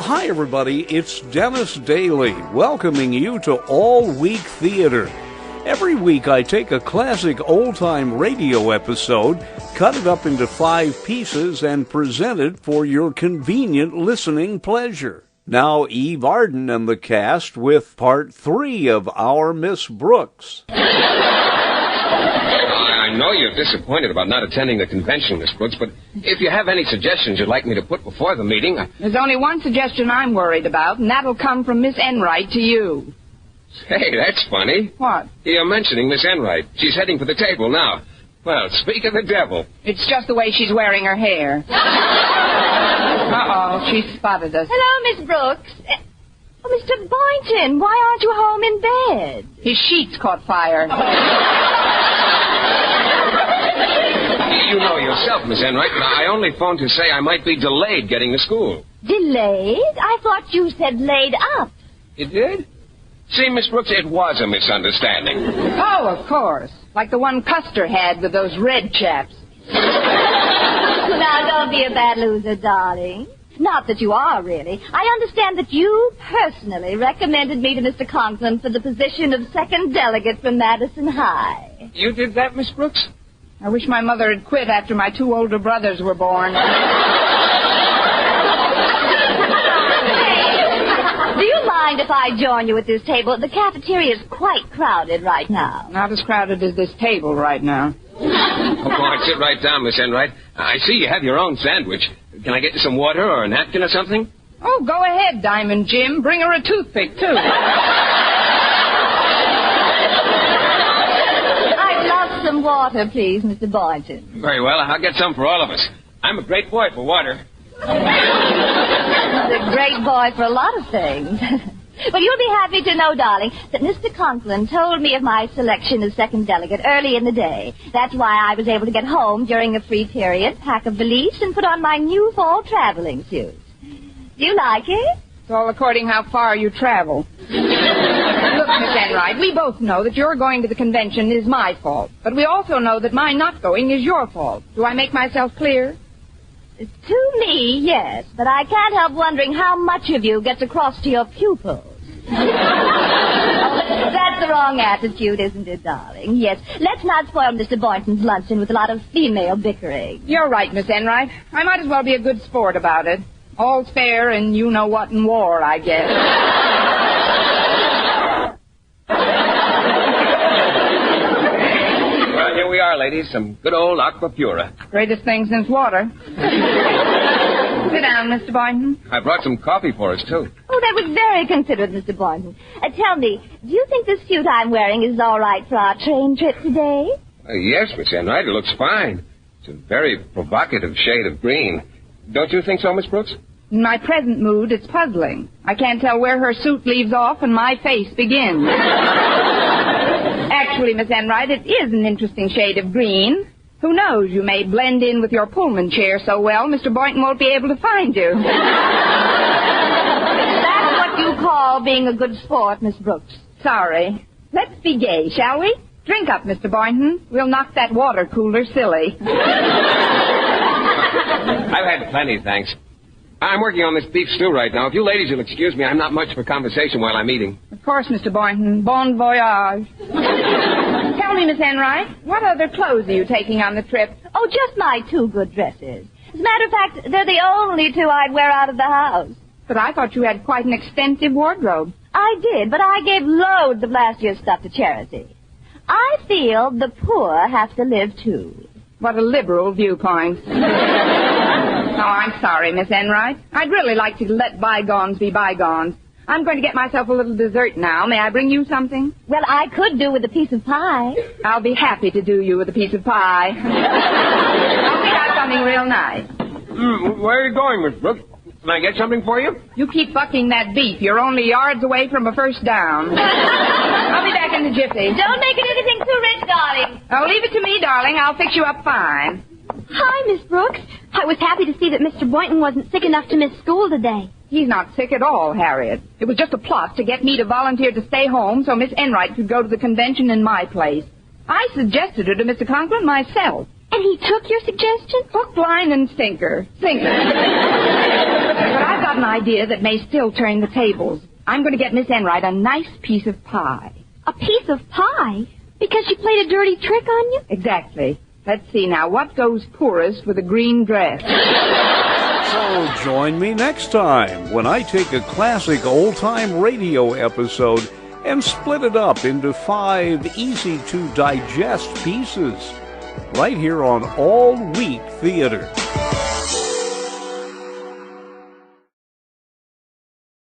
Hi, everybody. It's Dennis Daly, welcoming you to All Week Theater. Every week I take a classic old-time radio episode, cut it up into 5 pieces, and present it for your convenient listening pleasure. Now, Eve Arden and the cast with Part 3 of Our Miss Brooks. I know you're disappointed about not attending the convention, Miss Brooks, but if you have any suggestions you'd like me to put before the meeting... There's only one suggestion I'm worried about, and that'll come from Miss Enright to you. Hey, that's funny. What? You're mentioning Miss Enright. She's heading for the table now. Well, speak of the devil. It's just the way she's wearing her hair. Uh-oh, she spotted us. Hello, Miss Brooks. Oh, Mr. Boynton, why aren't you home in bed? His sheets caught fire. You know yourself, Miss Enright, I only phoned to say I might be delayed getting to school. Delayed? I thought you said laid up. You did? See, Miss Brooks, it was a misunderstanding. Oh, of course. Like the one Custer had with those red chaps. Now, don't be a bad loser, darling. Not that you are, really. I understand that you personally recommended me to Mr. Conklin for the position of second delegate from Madison High. You did that, Miss Brooks? I wish my mother had quit after my 2 older brothers were born. Do you mind if I join you at this table? The cafeteria is quite crowded right now. Not as crowded as this table right now. Oh, go on, sit right down, Miss Enright. I see you have your own sandwich. Can I get you some water or a napkin or something? Oh, go ahead, Diamond Jim. Bring her a toothpick, too. I'd love some water, please, Mr. Boynton. Very well, I'll get some for all of us. I'm a great boy for water. He's a great boy for a lot of things. Well, you'll be happy to know, darling, that Mr. Conklin told me of my selection as second delegate early in the day. That's why I was able to get home during a free period, pack a valise, and put on my new fall traveling suit. Do you like it? It's all according how far you travel. Look, Miss Enright, we both know that your going to the convention is my fault. But we also know that my not going is your fault. Do I make myself clear? To me, yes, but I can't help wondering how much of you gets across to your pupils. That's the wrong attitude, isn't it, darling? Yes, let's not spoil Mr. Boynton's luncheon with a lot of female bickering. You're right, Miss Enright. I might as well be a good sport about it. All's fair and you-know-what in war, I guess. Well, here we are, ladies. Some good old aqua pura. Greatest thing since water. Sit down, Mr. Boynton. I brought some coffee for us, too. Oh, that was very considerate, Mr. Boynton. Tell me, do you think the suit I'm wearing is all right for our train trip today? Yes, Miss Enright, it looks fine. It's a very provocative shade of green. Don't you think so, Miss Brooks? In my present mood, it's puzzling. I can't tell where her suit leaves off and my face begins. Actually, Miss Enright, it is an interesting shade of green. Who knows, you may blend in with your Pullman chair so well, Mr. Boynton won't be able to find you. That's what you call being a good sport, Miss Brooks. Sorry. Let's be gay, shall we? Drink up, Mr. Boynton. We'll knock that water cooler silly. I've had plenty, thanks. I'm working on this beef stew right now. If you ladies will excuse me, I'm not much for conversation while I'm eating. Of course, Mr. Boynton. Bon voyage. Tell me, Miss Enright, what other clothes are you taking on the trip? Oh, just my 2 good dresses. As a matter of fact, they're the only 2 I'd wear out of the house. But I thought you had quite an extensive wardrobe. I did, but I gave loads of last year's stuff to charity. I feel the poor have to live, too. What a liberal viewpoint. Oh, I'm sorry, Miss Enright. I'd really like to let bygones be bygones. I'm going to get myself a little dessert now. May I bring you something? Well, I could do with a piece of pie. I'll be happy to do you with a piece of pie. I'll pick out something real nice. Where are you going, Miss Brooks? Can I get something for you? You keep bucking that beef. You're only yards away from a first down. I'll be back in a jiffy. Don't make it anything too rich, darling. Oh, leave it to me, darling. I'll fix you up fine. Hi, Miss Brooks. I was happy to see that Mr. Boynton wasn't sick enough to miss school today. He's not sick at all, Harriet. It was just a plot to get me to volunteer to stay home so Miss Enright could go to the convention in my place. I suggested her to Mr. Conklin myself. And he took your suggestion? Hook, line, and sinker. But I got an idea that may still turn the tables. I'm going to get Miss Enright a nice piece of pie. A piece of pie? Because she played a dirty trick on you? Exactly. Let's see now. What goes poorest with a green dress? So join me next time when I take a classic old-time radio episode and split it up into 5 easy-to-digest pieces. Right here on All Week Theater.